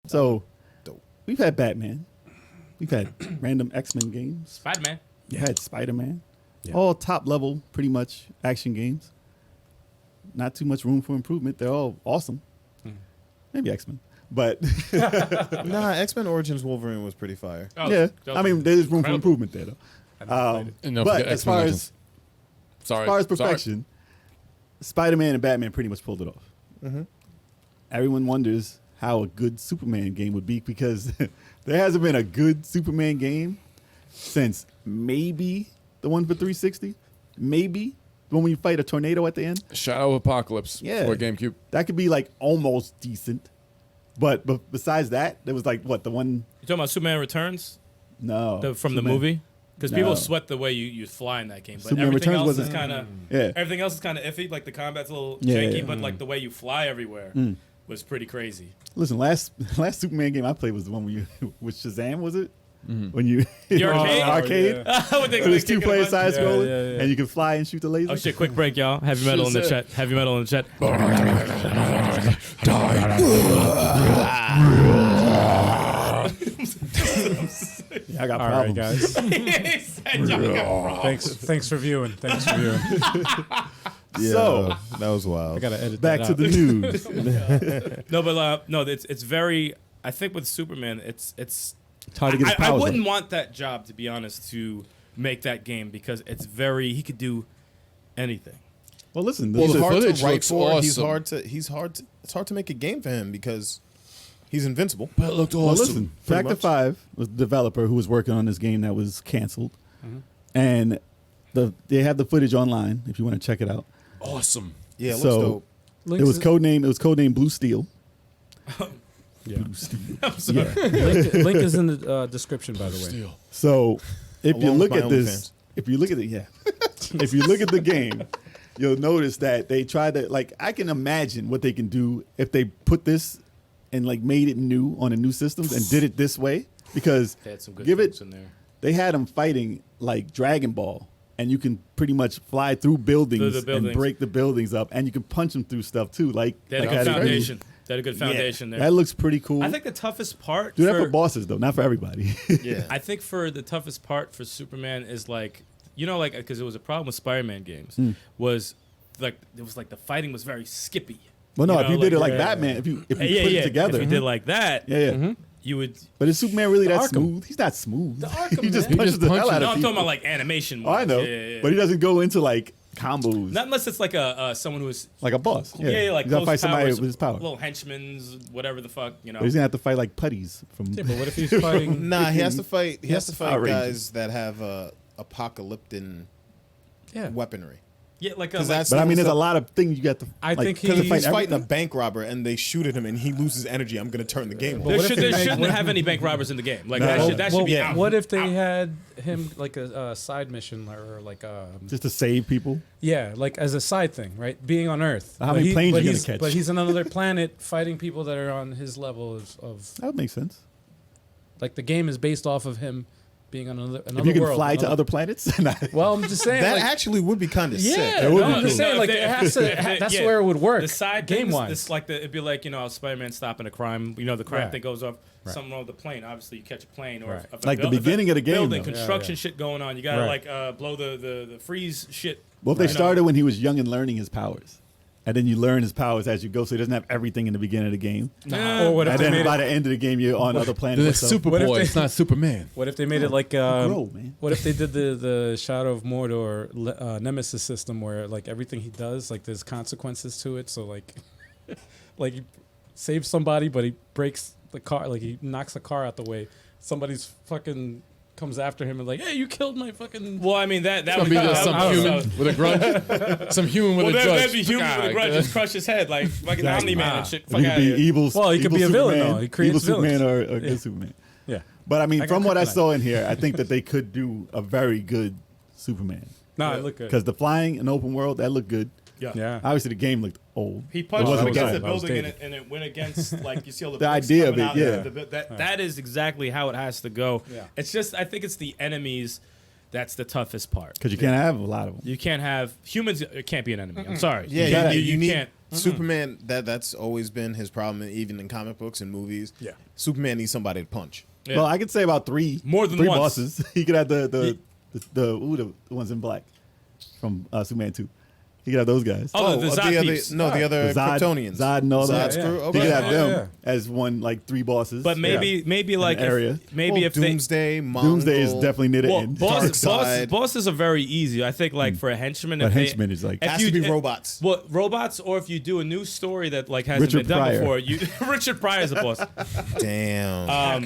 So Dope. we've had Batman. We've had random X-Men games. Spider-Man. You had Spider-Man. Yeah. All top level, pretty much, action games. Not too much room for improvement. They're all awesome. Maybe X-Men. But Nah, X-Men Origins Wolverine was pretty fire. Oh, yeah, that was I mean, there's room for incredible. improvement there, though. And don't But forget as X-Men far Legends. as perfection, Spider-Man and Batman pretty much pulled it off. Everyone wonders how a good Superman game would be because there hasn't been a good Superman game since maybe the one for 360, maybe the one when you fight a tornado at the end. Shadow of Apocalypse Yeah. for GameCube. That could be like almost decent. But besides that, there was like what the one? You talking about Superman Returns No, from the Superman. movie? Because No. people sweat the way you fly in that game, but Superman everything Returns else is wasn't- kind of Yeah. everything else is kind of iffy. Like the combat's a little Yeah, janky, yeah. but like the way you fly everywhere was pretty crazy. Listen, last Superman game I played was the one where you with Shazam, was it? When you The arcade? arcade. When they- It was they kick 2 player it a bunch. side scrolling, yeah, yeah. and you can fly and shoot the laser. Oh shit! Quick break, y'all. Heavy metal in the chat. Heavy metal in the chat. Yeah, I got All right, problems. guys. He said, "Y'all got Thanks for viewing. Thanks for viewing. Yeah, So- that was wild. I gotta edit Back that to out. the news. No, but no, it's very. I think with Superman, it's It's hard to get his I powers wouldn't up. want that job, to be honest, to make that game because it's very. He could do anything. Well, listen, Well, He's the hard to footage write looks for. awesome. It's hard to make a game for him because he's invincible. But it looked well, awesome. listen, pretty Factor much. 5 was the developer who was working on this game that was canceled, and they have the footage online if you want to check it out. Awesome. Yeah, it So- looks dope. It was codename Blue Steel. Yeah. Blue Steel. I'm sorry. Yeah. Link is in the description, by the way. Steel. So if you Along with look my at this, OnlyFans. if you look at it, yeah, if you look at the game, you'll notice that they try to like. I can imagine what they can do if they put this and like made it new on a new systems and did it this way because They had some good give things it. in there. They had them fighting like Dragon Ball, and you can pretty much fly through buildings, and buildings. break the buildings up, and you can punch them through stuff too. Like They had like a good how they do. foundation. They had a good foundation Yeah, there. that looks pretty cool. I think the toughest part. do that for bosses though, not for everybody. Yeah. I think for the toughest part for Superman is like like because it was a problem with Spider-Man games was like it was like the fighting was very skippy. Well, no, You if know, you did it like- like Batman, if you put Yeah, it together, If you did like that, yeah. you would. But is Superman really that Arkham. smooth? He's not smooth. Arkham, he just man. punches just the hell punches. out No, of I'm people. talking about like animation. Oh, I know, Yeah. but he doesn't go into like combos Not unless it's like a someone who is like a boss. Yeah, like he's gonna close fight somebody powers, with his power. little henchmen's, whatever the fuck, But he's gonna have to fight like putties from. Yeah, but what if he's fighting? Nah, he has to fight. He has to fight outrageous. guys that have apocalyptic Yeah. weaponry. Yeah, like a 'Cause like, that's- But I mean, there's a So- lot of things you got to. I like, think to he- fight He's fighting a everything. bank robber and they shoot at him and he loses energy. I'm gonna turn the game But off. what if there they make- shouldn't have any bank robbers in the game. Like No. that should be out. What if they had him like a side mission or like just to save people. yeah, like as a side thing, right? Being on Earth. How many planes but you gonna he's, catch? But he's on another planet fighting people that are on his level of That would make sense. like the game is based off of him being on another If you can world. fly to another- other planets, Well, I'm just saying That like, actually would be kind of sick. yeah, It would no, be I'm just cool. saying like it has to. That's Yeah. where it would work. The side game things, wise. this like it'd be like how Spider-Man stopping a crime. The crime Right. thing goes off. Right. Something wrong with the plane. Obviously, you catch a plane or Right. if Like the beginning of the game, building though. construction shit going on. You gotta Right. like blow the freeze shit. Well, if they you know? started when he was young and learning his powers, and then you learn his powers as you go, so he doesn't have everything in the beginning of the game. Or what if And they then made by it? the end of the game, you're on other planets. Then it's or something. What if Superboy. they- It's not Superman. What if they made it like Grow, man. what if they did the Shadow of Mordor Nemesis system where like everything he does like there's consequences to it, so like like he saves somebody but he breaks the car, like he knocks the car out the way, somebody's fucking comes after him and like, hey, you killed my fucking. Well, I mean that It's would gonna be that just some would- human with a grudge. Some human with Well, a grudge. that'd be human with a grudge. Just crush his head like fucking Exactly. Omni-Man and shit. If Fuck he out could of be here. evil. Well, he could evil be a villain, Superman, though. He creates evil Superman villains. or a good Superman. Yeah. But I mean, I from got what I kryptonite. saw in here, I think that they could do a very good Superman. No, it looked good. Because the flying in open world, that looked good. Yeah. Obviously, the game looked old. He punched It wasn't against good. the That was building dated. and it went against like you see all the, The bricks idea of coming it, out yeah. that is exactly how it has to go. Yeah. It's just I think it's the enemies that's the toughest part. Because you can't have a lot of them. You can't have humans. It can't be an enemy. I'm sorry. Yeah, gotta- you need can't. Superman, that's always been his problem, even in comic books and movies. Yeah. Superman needs somebody to punch. Yeah. Well, I could say about three More than three once. bosses. He could have the ones in black from Superman 2. He could have those guys. Oh, the Zod other, peeps. the other Zod, Kryptonians. Zod and all that. Zod's crew? He Okay. could have them Yeah. as one, like 3 bosses. But maybe like area. maybe if they Doomsday, Mongol. Doomsday is definitely near the well, end. bosses are very easy. I think like for a henchman, But if they- henchman is like if Has to be robots. Well, robots, or if you do a new story that like hasn't Richard been done Pryor. before, you Richard Pryor's a boss. Damn.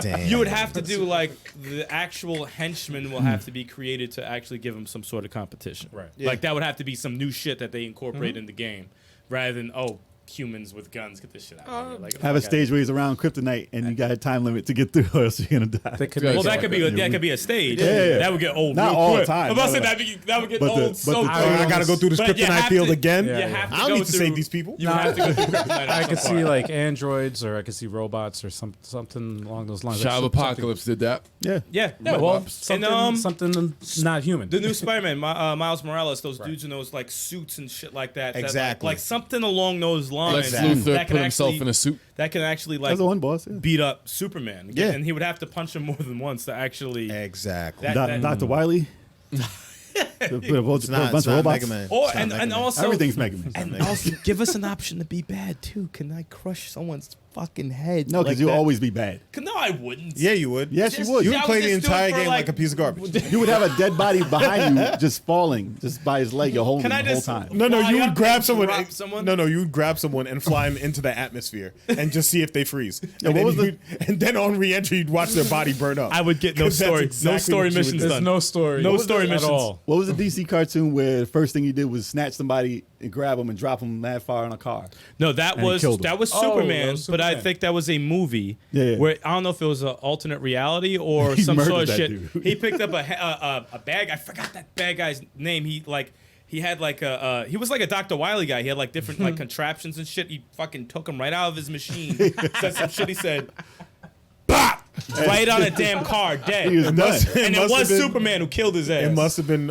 Damn. You would have to do like the actual henchman will have to be created to actually give him some sort of competition. Right. Like that would have to be some new shit that they incorporate in the game, rather than humans with guns get this shit out. Of here. Like, have a stage where he's around kryptonite and you got a time limit to get through or else you're going to die. They could Well, make Well, it that could be a stage. Yeah. That would get old. Not real all the quick. time, I'm about to say no, that would get But the- old but so the- quick. I gotta go through this But you kryptonite have field to- again. You Yeah, have to I don't go need to through- save these people. You have to go through kryptonite. I at could some see point. like androids, or I could see robots, or something along those lines. Shadow of Like, something- Apocalypse did that. Yeah. Yeah. Well, something not human. The new Spider-Man, Miles Morales, those dudes in those like suits and shit like that. Exactly. Like something along those lines. Lex Exactly. Luthor that put can himself actually- in a suit. That can actually like That's the one boss. Yeah. beat up Superman. Yeah. And he would have to punch him more than once to actually. Exactly. That- Dr. Wiley. Put a bunch It's not of robots. Mega Man. Or It's not and Mega Man. also Everything's Mega Man. and also give us an option to be bad too. Can I crush someone's fucking head? No, because like you'll that? always be bad. No, I wouldn't. Yeah, you would. Yes, you would. You Yeah, would I play would the just do it entire for, game like- like a piece of garbage. You would have a dead body behind you just falling just by his leg. You're holding Can I him the whole just- time. No, Fly you up would grab and someone. drop someone? No, you would grab someone and fly them into the atmosphere and just see if they freeze. And, what then was the- and then on re-entry, you'd watch their body burn up. I would get no 'Cause that's story. exactly No story what you would missions do. There's done. no story. No What was story it missions. at all. What was the DC cartoon where the first thing you did was snatch somebody and grab them and drop them mad far in a car? No, that And he was killed him. that was Oh, Superman, that was but I Superman. think that was a movie Yeah. where I don't know if it was an alternate reality or He some sort murdered of that shit. dude. He picked up a bag. I forgot that bad guy's name. He had like he was like a Dr. Wily guy. He had like different like contraptions and shit. He fucking took him right out of his machine. Said some shit. He said, "Bop!" Right on a damn car, dead. He was done. And it must was have been- Superman who killed his ass. It must have been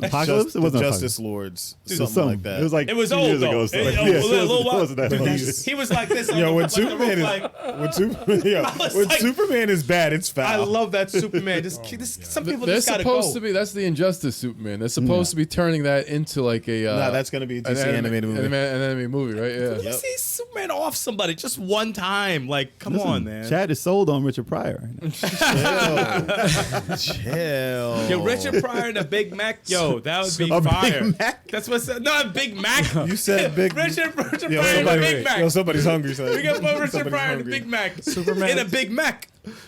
Apocalypse? It the wasn't Justice Lords, something Something. like that. It was like It was 2 old, years though. ago. So It- like, a yeah, little it while- wasn't that long. He was like this. on Yo, the- when like the roof, Superman is like, when like- Superman is bad, it's foul. I love that Superman. Some people They're just gotta supposed go. to be. That's the Injustice Superman. They're supposed to be turning that into like a. Nah, that's gonna be a DC animated movie. An animated movie, right? Yeah. You see Superman off somebody just one time. Like, come Listen, on, man. Chad is sold on Richard Pryor right now. Chill. Yo, Richard Pryor and a Big Mac. Yo, that would be A Big fire. Mac? That's what's no a Big Mac. You said big. Richard Pryor and Yo, a somebody, Big Mac. yo, somebody's hungry. Son. We got Richard Somebody's Pryor and a hungry. Big Mac. Superman. In a Big Mac.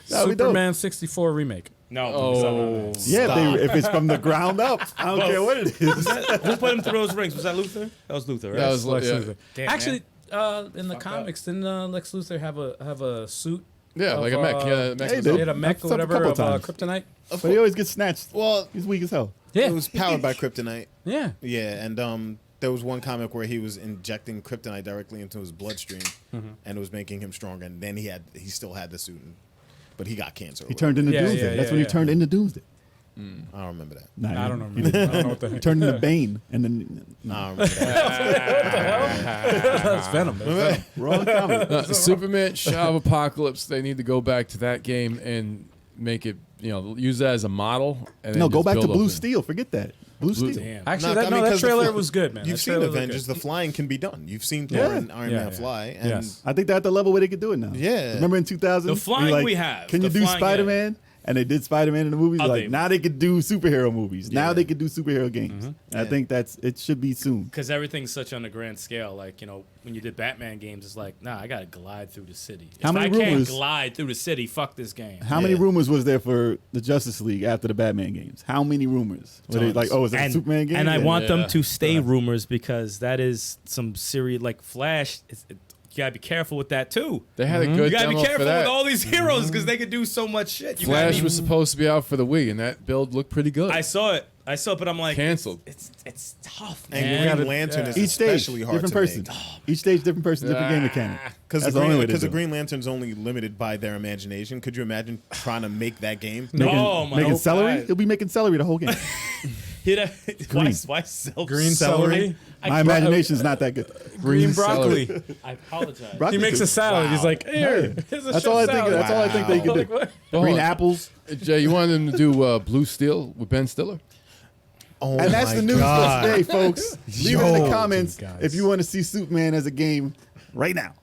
That'd be dope. Superman 64 remake. No. Oh. Yeah, if it's from the ground up, I don't care what it is. Who put him through those rings? Was that Luthor? That was Luthor, right? That was Lex yeah. Luthor. Damn, Actually, in the Fuck comics, didn't Lex Luthor have a suit? Yeah, of, like a mech. Yeah, mech Hey, was dude. up. He had a mech That's or a whatever couple of times. kryptonite. But he always gets snatched. Well, He's weak as hell. Yeah, it was powered by kryptonite. yeah. Yeah, and there was one comic where he was injecting kryptonite directly into his bloodstream, and it was making him stronger. And then he still had the suit, but he got cancer. or He turned into Yeah, Doomsday. yeah, That's yeah, when he yeah. turned into Doomsday. whatever. I don't remember that. Nah, I don't know. he didn't. I don't know what the He heck. turned into Bane, and then I don't remember that. That's Venom. That's Venom. wrong comic. Superman Shadow of Apocalypse. They need to go back to that game and make it. Use that as a model. And No, then go just back to build Blue up Steel. Forget that. Blue Steel. Damn. Actually, No, I mean, that 'cause the trailer fly- was good, man. You've That seen trailer was Avengers. good. The flying can be done. You've seen Thor Yeah. and Iron Yeah, Man yeah. fly. And Yes. I think they're at the level where they could do it now. Yeah. Remember in 2000? The flying Like, we have. Can you The do flying, Spider-Man? And they did Spider-Man in the movies. Oh, Like they- now they could do superhero movies. Now Yeah. they could do superhero games. And I think it should be soon. Because everything's such on a grand scale. Like, when you did Batman games, it's like, nah, I got to glide through the city. How if many I can't rumors- glide through the city, fuck this game. How many rumors was there for the Justice League after the Batman games? How many rumors? Were they like, oh, is that a Superman game? And I Yeah. want them Yeah. to stay rumors because that is some serious, like Flash. You gotta be careful with that too. They had a good You gotta be demo for careful that. with all these heroes because they could do so much shit. You gotta Flash be- was supposed to be out for the Wii, and that build looked pretty good. I saw it, but I'm like, Canceled. It's tough, And man. Green Lantern is Each stage, especially hard different to person. Each stage, different person, different game mechanic. Because That's the only way to the do it. Green Lantern's only limited by their imagination. Could you imagine trying to make that game? Oh my Making God. celery? He'll be making celery the whole game. Hit a why celery? Green celery. My imagination's not that good. Green broccoli. I apologize. He Broccoli makes too. a salad. He's like, here. Hey, Here's a that's all I think. salad. That's all I think they can Like, do. what? Green on. apples, Jay, you wanted him to do Blue Steel with Ben Stiller? Oh and that's my the news God. for today, folks. Leave it in the Yo, comments guys. if you want to see Superman as a game right now.